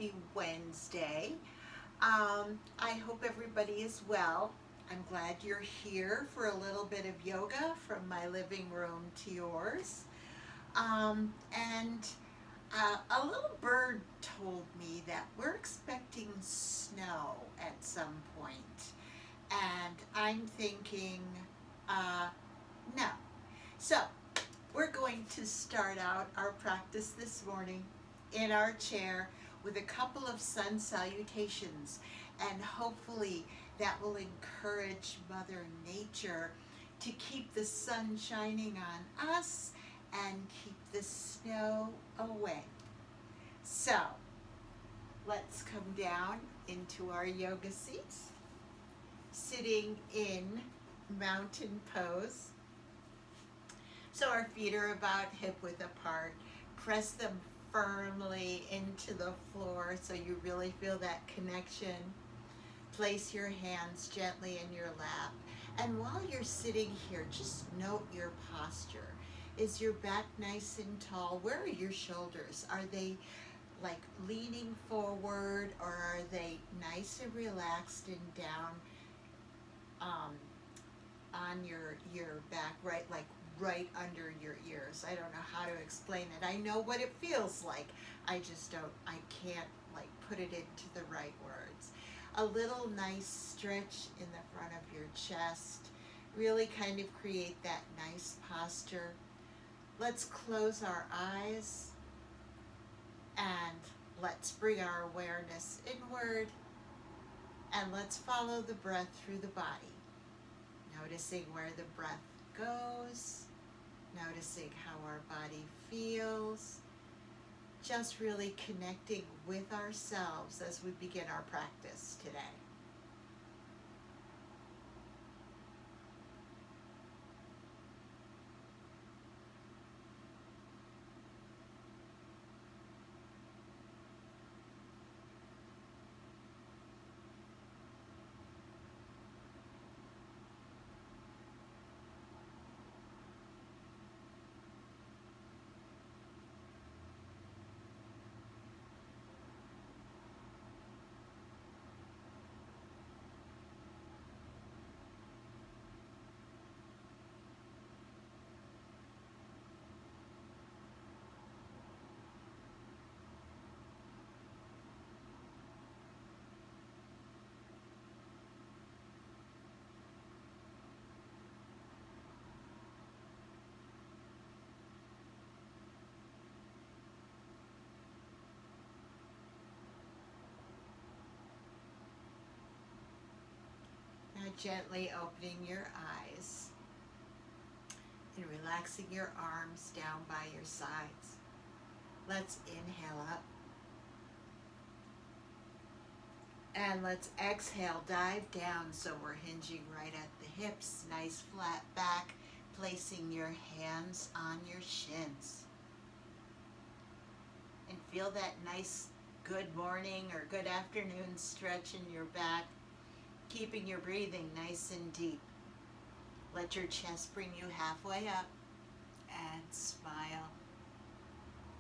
happy Wednesday. I hope everybody is well. I'm glad you're here for a little bit of yoga from my living room to yours. And a little bird told me that we're expecting snow at some point. And I'm thinking, uh, no. So we're going to start out our practice this morning in our chair with a couple of sun salutations, and hopefully that will encourage Mother Nature to keep the sun shining on us and keep the snow away. So let's come down into our yoga seats, sitting in mountain pose. So our feet are about hip width apart. Press them firmly into the floor so you really feel that connection. Place your hands gently in your lap. And while you're sitting here, just note your posture. Is your back nice and tall? Where are your shoulders? Are they like leaning forward, or are they nice and relaxed and down on your back, right under your ears? I don't know how to explain it. I know what it feels like. I can't like put it into the right words. A little nice stretch in the front of your chest. Really kind of create that nice posture. Let's close our eyes and let's bring our awareness inward, and let's follow the breath through the body. Noticing where the breath goes, noticing how our body feels, just really connecting with ourselves as we begin our practice today. Now gently opening your eyes and relaxing your arms down by your sides. Let's inhale up. And let's exhale, dive down so we're hinging right at the hips, nice flat back, placing your hands on your shins. And feel that nice good morning or good afternoon stretch in your back, keeping your breathing nice and deep. Let your chest bring you halfway up, and smile,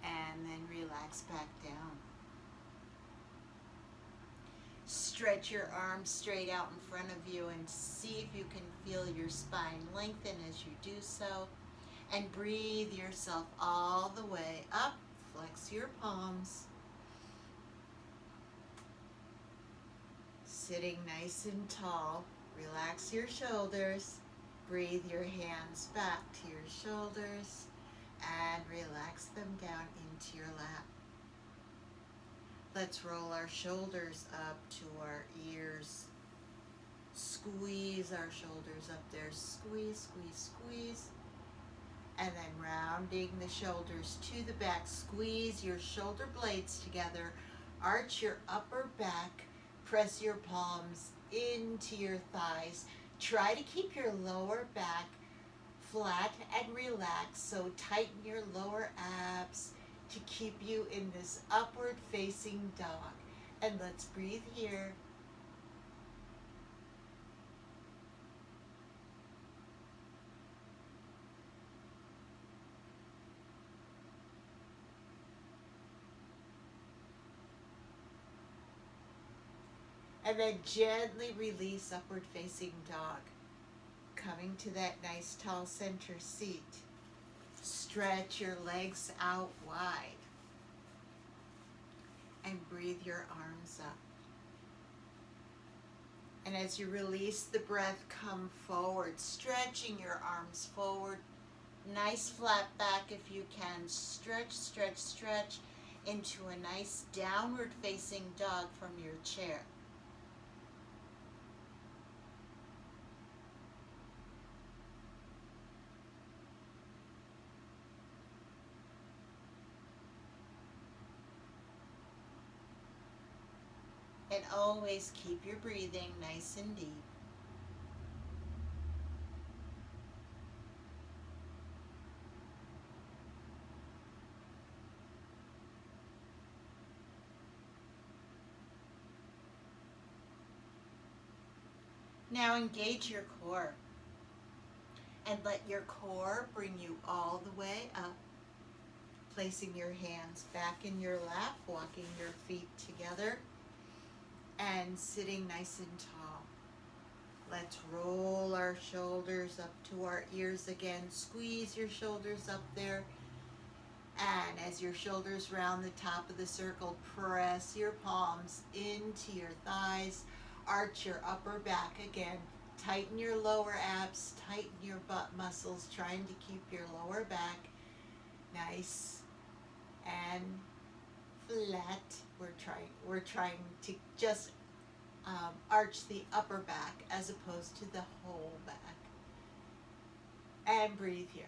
and then relax back down. Stretch your arms straight out in front of you and see if you can feel your spine lengthen as you do so. And breathe yourself all the way up. Flex your palms. Sitting nice and tall. Relax your shoulders. Breathe your hands back to your shoulders and relax them down into your lap. Let's roll our shoulders up to our ears. Squeeze our shoulders up there. Squeeze, squeeze, squeeze. And then rounding the shoulders to the back. Squeeze your shoulder blades together. Arch your upper back. Press your palms into your thighs. Try to keep your lower back flat and relaxed. So tighten your lower abs to keep you in this upward facing dog. And let's breathe here. And then gently release upward facing dog. Coming to that nice tall center seat. Stretch your legs out wide. And breathe your arms up. And as you release the breath, come forward, stretching your arms forward. Nice flat back if you can. Stretch, stretch, stretch into a nice downward facing dog from your chair. And always keep your breathing nice and deep. Now engage your core. And let your core bring you all the way up. Placing your hands back in your lap, walking your feet together. And sitting nice and tall. Let's roll our shoulders up to our ears again. Squeeze your shoulders up there. And as your shoulders round the top of the circle, press your palms into your thighs. Arch your upper back again. Tighten your lower abs. Tighten your butt muscles, trying to keep your lower back nice and flat. We're trying to just arch the upper back as opposed to the whole back. And breathe here.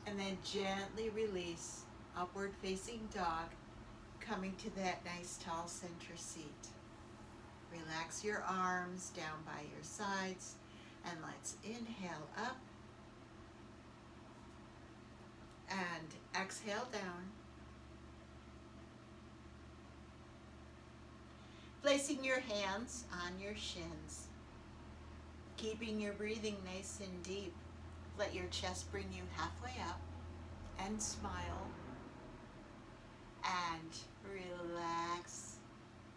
And then gently release, upward facing dog, coming to that nice tall center seat. Relax your arms down by your sides, and let's inhale up and exhale down. Placing your hands on your shins, keeping your breathing nice and deep. Let your chest bring you halfway up and smile and relax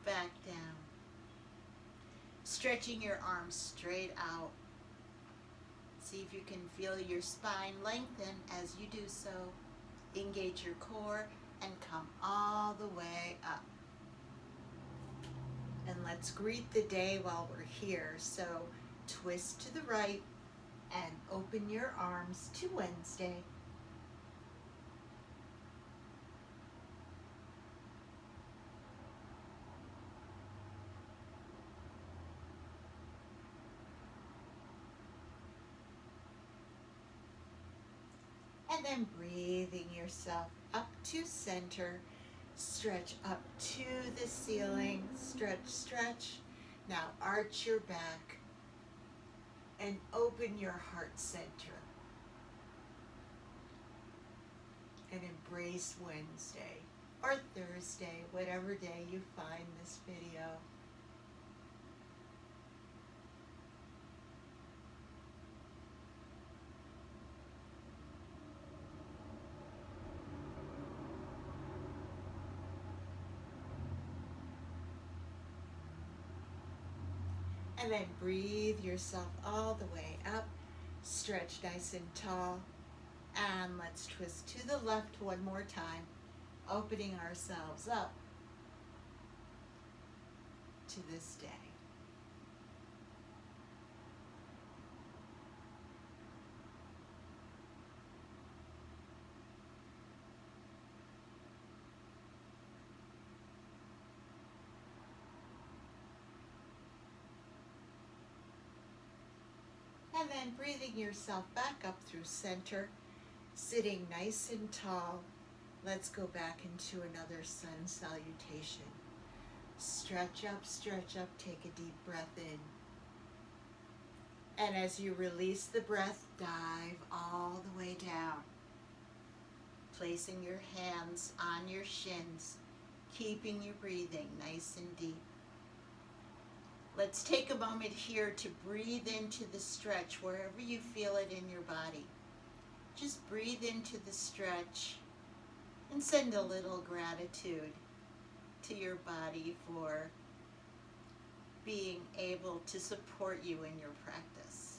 back down. Stretching your arms straight out. See if you can feel your spine lengthen as you do so. Engage your core and come all the way up. And let's greet the day while we're here. So twist to the right and open your arms to Wednesday. And then breathing yourself up to center. Stretch up to the ceiling. Stretch, stretch. Now arch your back and open your heart center. And embrace Wednesday or Thursday, whatever day you find this video. And then breathe yourself all the way up. Stretch nice and tall. And let's twist to the left one more time, opening ourselves up to this day. And then breathing yourself back up through center, sitting nice and tall. Let's go back into another sun salutation. Stretch up, take a deep breath in. And as you release the breath, dive all the way down. Placing your hands on your shins, keeping you breathing nice and deep. Let's take a moment here to breathe into the stretch wherever you feel it in your body. Just breathe into the stretch and send a little gratitude to your body for being able to support you in your practice.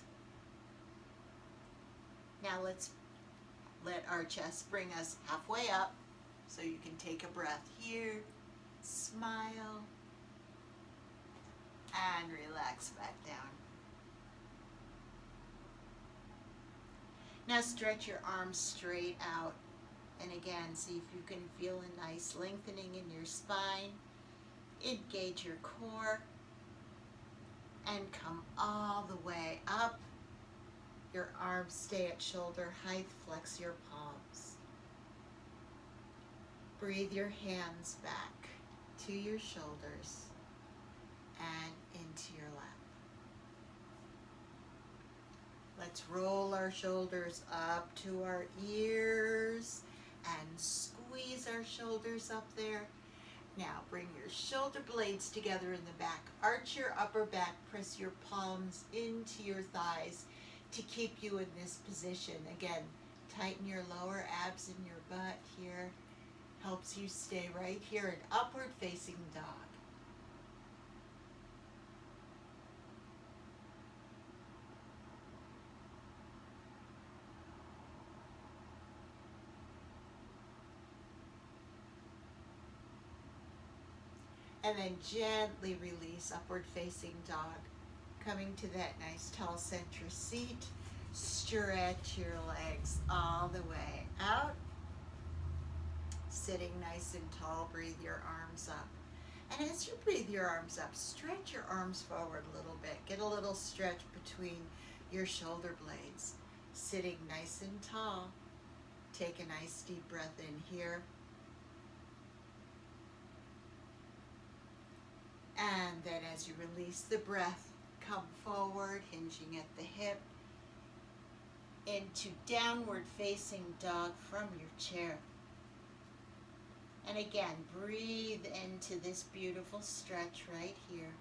Now let's let our chest bring us halfway up so you can take a breath here, smile, and relax back down. Now stretch your arms straight out, and again, see if you can feel a nice lengthening in your spine. Engage your core and come all the way up. Your arms stay at shoulder height, flex your palms. Breathe your hands back to your shoulders and into your lap. Let's roll our shoulders up to our ears and squeeze our shoulders up there. Now bring your shoulder blades together in the back. Arch your upper back, press your palms into your thighs to keep you in this position. Again, tighten your lower abs in your butt here. Helps you stay right here in upward facing dog. And then gently release upward facing dog. Coming to that nice tall center seat. Stretch your legs all the way out. Sitting nice and tall, breathe your arms up. And as you breathe your arms up, stretch your arms forward a little bit. Get a little stretch between your shoulder blades. Sitting nice and tall. Take a nice deep breath in here. And then as you release the breath, come forward, hinging at the hip, into downward facing dog from your chair. And again, breathe into this beautiful stretch right here.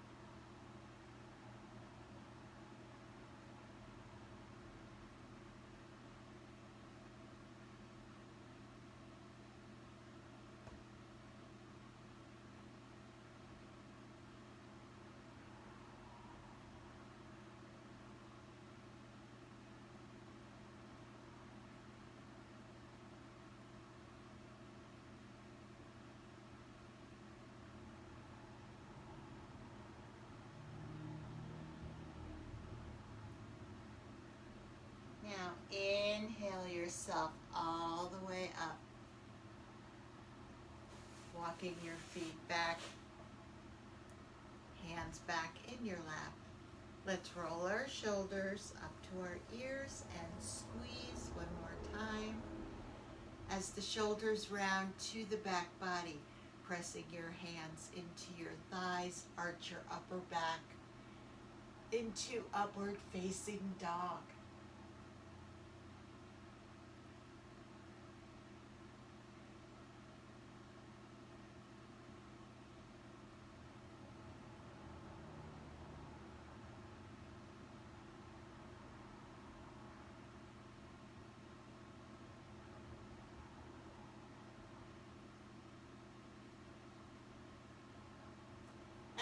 Now inhale yourself all the way up. Walking your feet back, hands back in your lap. Let's roll our shoulders up to our ears and squeeze one more time. As the shoulders round to the back body, pressing your hands into your thighs, arch your upper back into upward facing dog.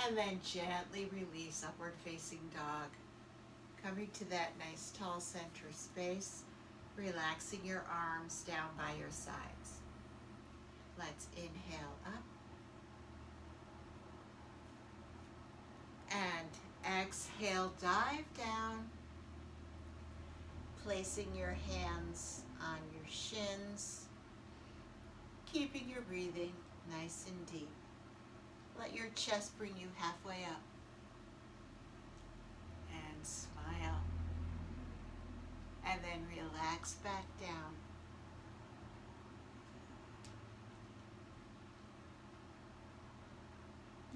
And then gently release upward facing dog. Coming to that nice tall center space, relaxing your arms down by your sides. Let's inhale up. And exhale, dive down. Placing your hands on your shins. Keeping your breathing nice and deep. Let your chest bring you halfway up. And smile. And then relax back down.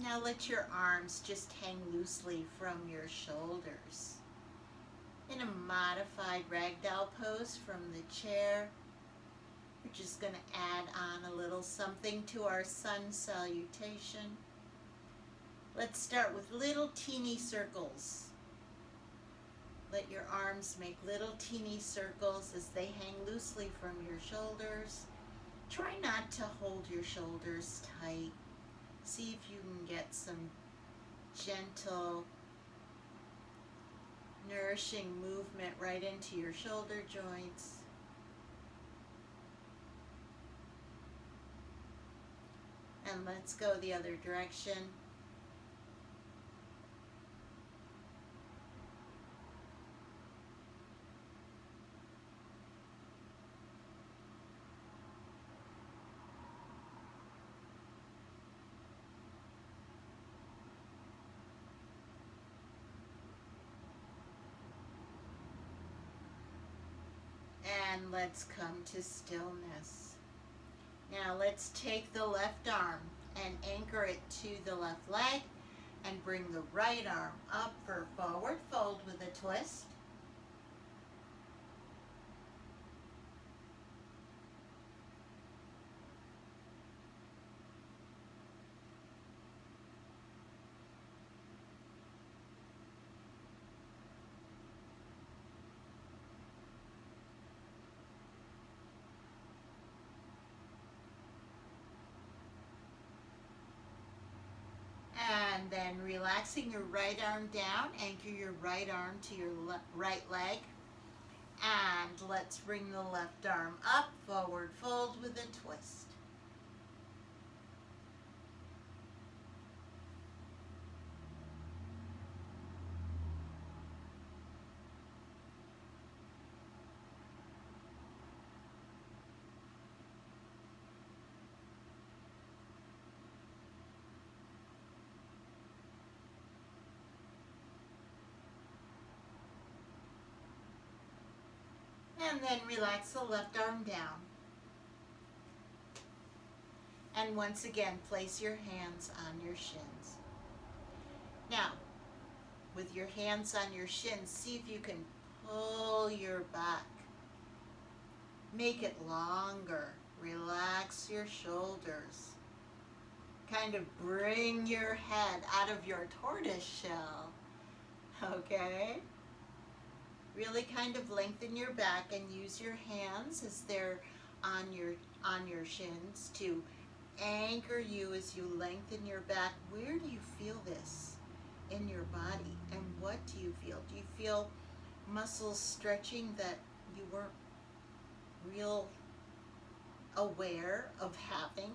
Now let your arms just hang loosely from your shoulders. In a modified ragdoll pose from the chair, We're just going to add on a little something to our sun salutation. Let's start with little teeny circles. Let your arms make little teeny circles as they hang loosely from your shoulders. Try not to hold your shoulders tight. See if you can get some gentle, nourishing movement right into your shoulder joints. And let's go the other direction. And let's come to stillness. Now let's take the left arm and anchor it to the left leg and bring the right arm up for forward fold with a twist. And then relaxing your right arm down, anchor your right arm to your right leg. And let's bring the left arm up, forward fold with a twist. And then relax the left arm down. And once again, place your hands on your shins. Now, with your hands on your shins, see if you can pull your back. Make it longer. Relax your shoulders. Kind of bring your head out of your tortoise shell. Okay? Really kind of lengthen your back and use your hands as they're on your shins to anchor you as you lengthen your back. Where do you feel this in your body? And what do you feel? Do you feel muscles stretching that you weren't real aware of having?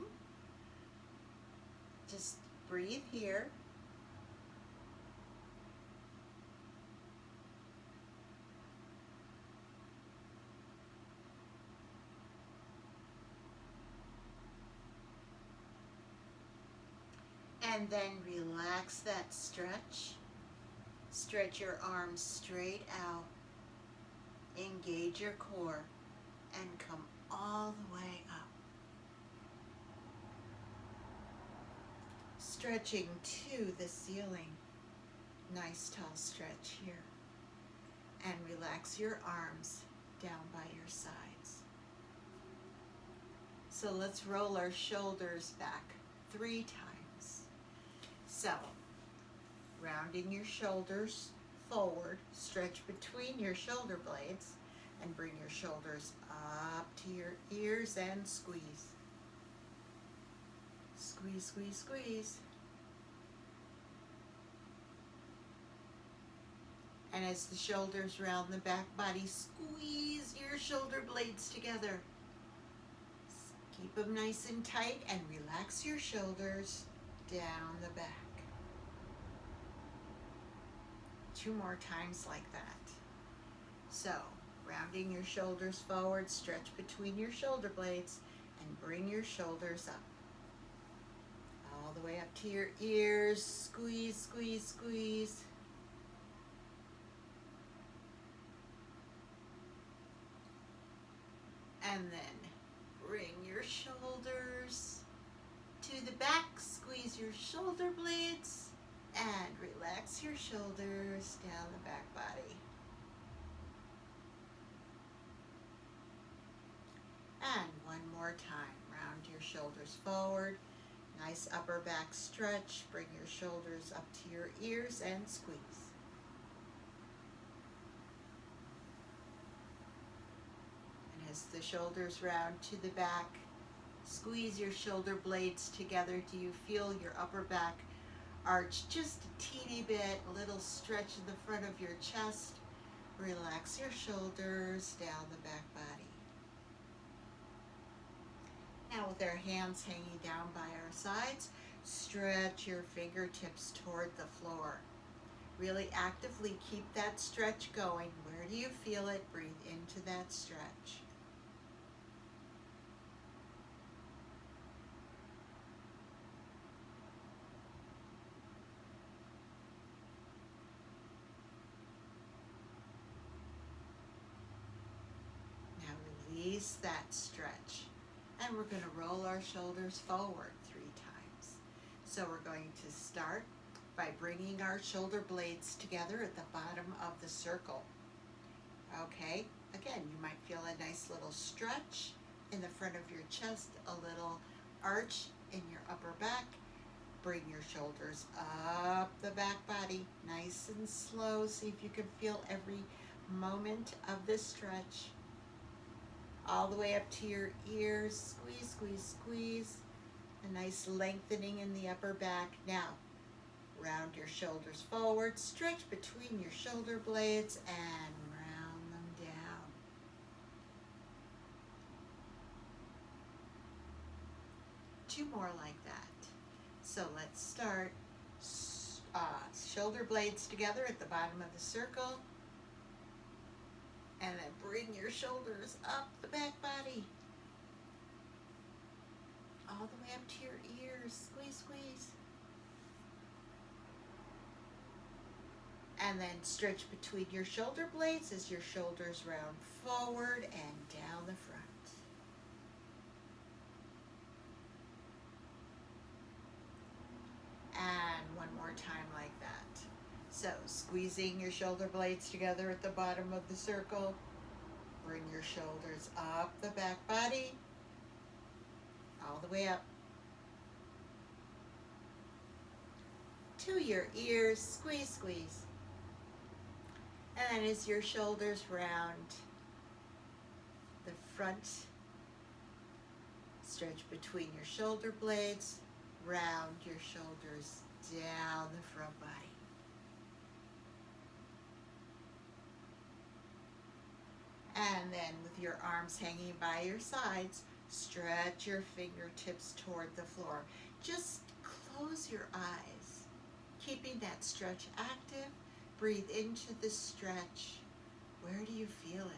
Just breathe here. And then relax that stretch. Stretch your arms straight out. Engage your core and come all the way up. Stretching to the ceiling. Nice tall stretch here. And relax your arms down by your sides. So let's roll our shoulders back 3 times. So, rounding your shoulders forward, stretch between your shoulder blades, and bring your shoulders up to your ears and squeeze. Squeeze, squeeze, squeeze. And as the shoulders round the back body, squeeze your shoulder blades together. Keep them nice and tight and relax your shoulders down the back. 2 more times like that. So, rounding your shoulders forward, stretch between your shoulder blades, and bring your shoulders up. All the way up to your ears, squeeze, squeeze, squeeze. And then bring your shoulders to the back, squeeze your shoulder blades, and relax your shoulders down the back body. And one more time. Round your shoulders forward. Nice upper back stretch. Bring your shoulders up to your ears and squeeze. And as the shoulders round to the back, squeeze your shoulder blades together. Do you feel your upper back arch just a teeny bit? A little stretch in the front of your chest. Relax your shoulders down the back body. Now with our hands hanging down by our sides, stretch your fingertips toward the floor. Really actively keep that stretch going. Where do you feel it? Breathe into that stretch. Now release that stretch. And we're going to roll our shoulders forward 3 times. So we're going to start by bringing our shoulder blades together at the bottom of the circle. Okay, again, you might feel a nice little stretch in the front of your chest, a little arch in your upper back. Bring your shoulders up the back body, nice and slow. See if you can feel every moment of this stretch. All the way up to your ears. Squeeze, squeeze, squeeze. A nice lengthening in the upper back. Now, round your shoulders forward. Stretch between your shoulder blades and round them down. Two more like that. So let's start. Shoulder blades together at the bottom of the circle. And then bring your shoulders up the back body. All the way up to your ears. Squeeze, squeeze. And then stretch between your shoulder blades as your shoulders round forward and down the front. And one more time like that. So squeezing your shoulder blades together at the bottom of the circle. Bring your shoulders up the back body. All the way up to your ears. Squeeze, squeeze. And then as your shoulders round the front, stretch between your shoulder blades. Round your shoulders down the front body. And then with your arms hanging by your sides, stretch your fingertips toward the floor. Just close your eyes, keeping that stretch active. Breathe into the stretch. Where do you feel it?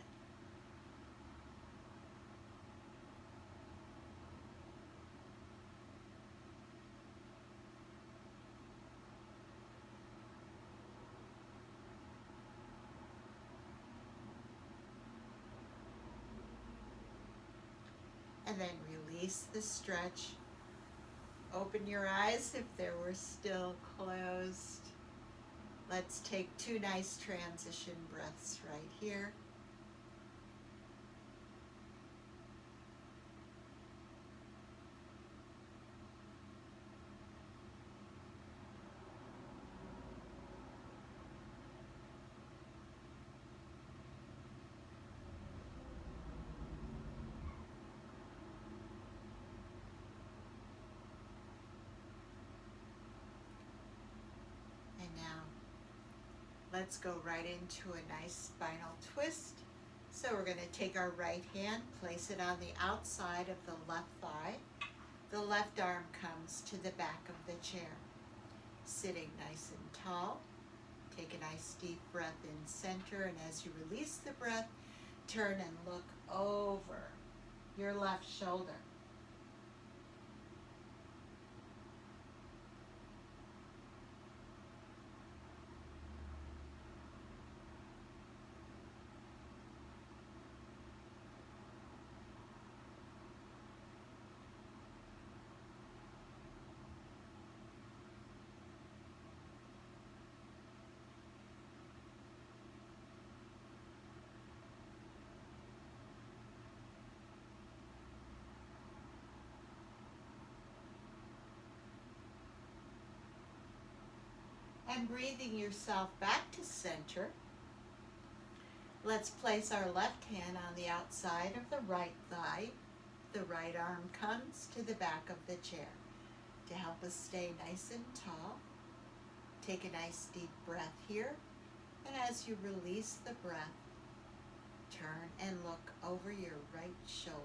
And then release the stretch. Open your eyes if they were still closed. Let's take 2 nice transition breaths right here. And now, let's go right into a nice spinal twist. So we're going to take our right hand, place it on the outside of the left thigh. The left arm comes to the back of the chair. Sitting nice and tall. Take a nice deep breath in center, and as you release the breath, turn and look over your left shoulder. And breathing yourself back to center, let's place our left hand on the outside of the right thigh. The right arm comes to the back of the chair. To help us stay nice and tall, take a nice deep breath here. And as you release the breath, turn and look over your right shoulder.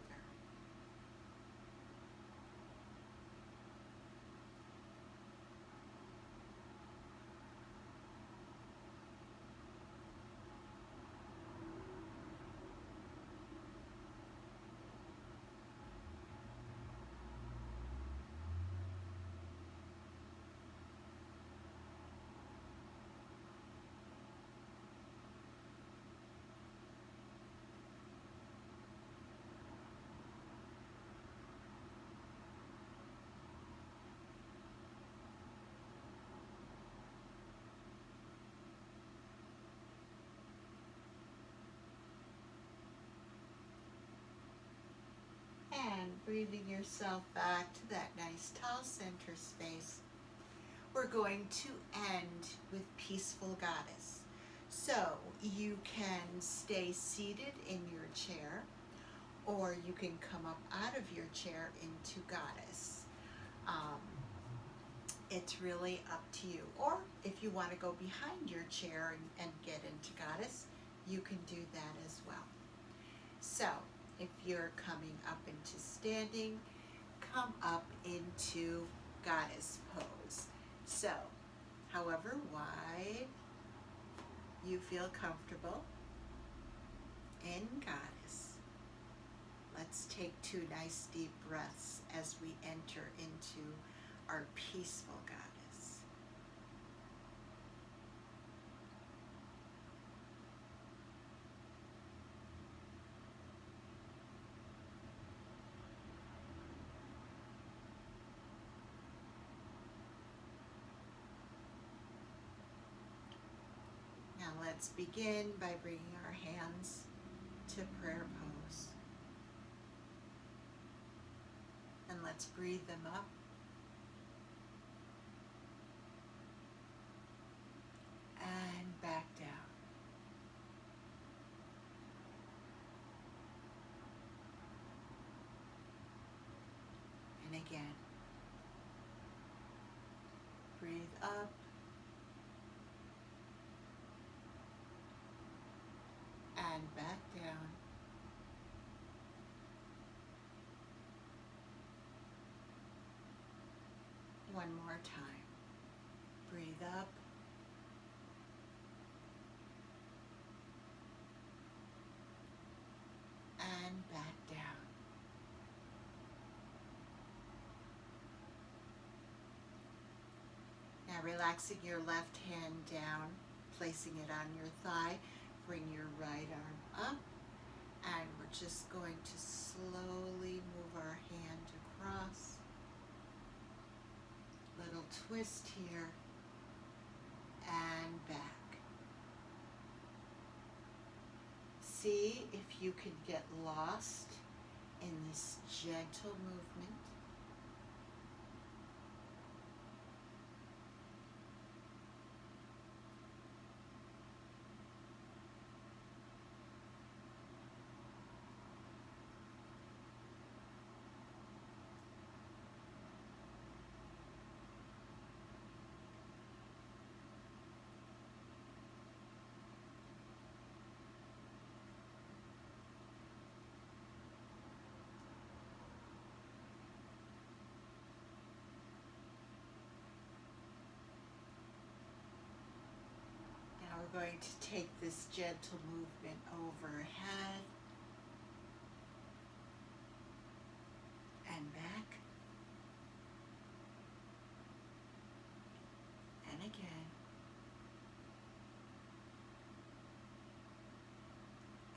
And breathing yourself back to that nice tall center space, we're going to end with Peaceful Goddess. So you can stay seated in your chair, or you can come up out of your chair into Goddess. It's really up to you. Or if you want to go behind your chair and get into Goddess, you can do that as well. So if you're coming up into standing, come up into Goddess pose. So, however wide you feel comfortable in Goddess. Let's take 2 nice deep breaths as we enter into our Peaceful Goddess. Now let's begin by bringing our hands to prayer pose. And let's breathe them up. And back down. And again. Breathe up. And back down. One more time. Breathe up. And back down. Now relaxing your left hand down, placing it on your thigh, bring your right arm up, and we're just going to slowly move our hand across. Little twist here, and back. See if you can get lost in this gentle movement. We're going to take this gentle movement overhead and back and again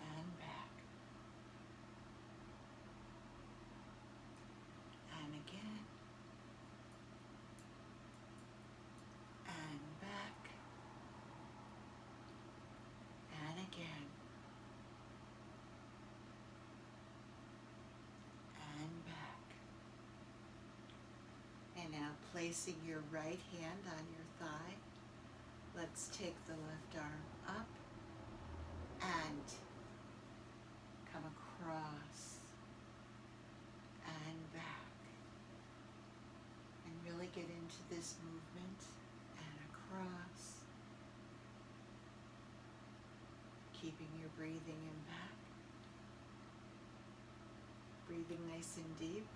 and back and again and back and again and back. And now placing your right hand on your thigh, Let's take the left arm up and come across and back. And really get into this movement and across. Keeping your breathing in back. Breathing nice and deep.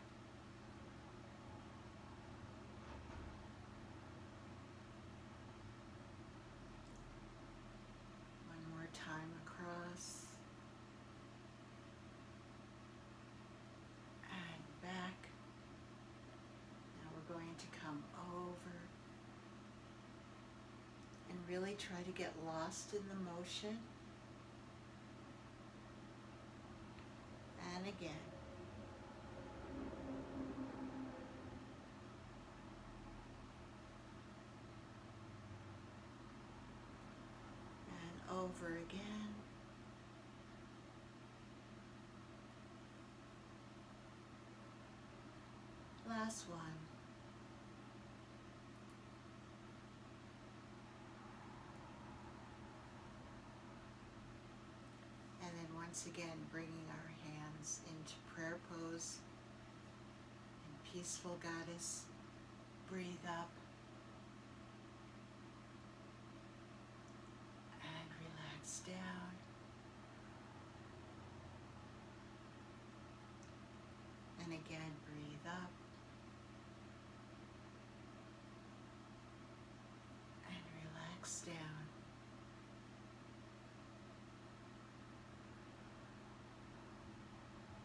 One more time across. And back. Now we're going to come over and really try to get lost in the motion. And again. And over again. Last one. And then once again, bringing our hands into prayer pose and peaceful goddess. Breathe up and relax down. And again, breathe up and relax down.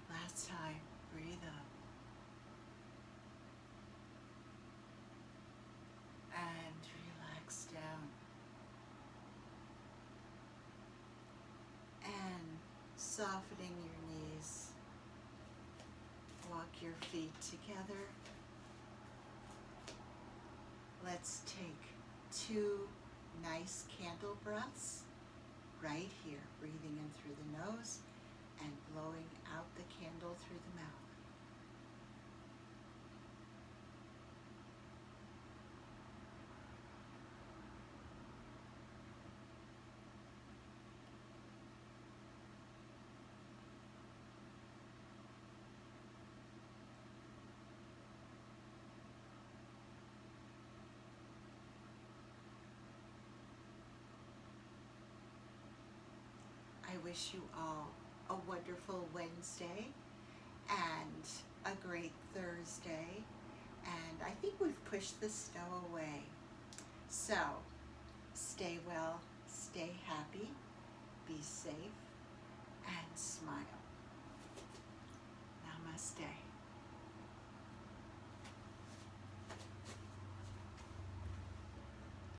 Last time, breathe up and relax down. And softening your knees. Walk your feet together. Let's take 2 nice candle breaths right here, breathing in through the nose and blowing out the candle through the mouth. I wish you all a wonderful Wednesday and a great Thursday. And I think we've pushed the snow away. So, stay well, stay happy, be safe, and smile.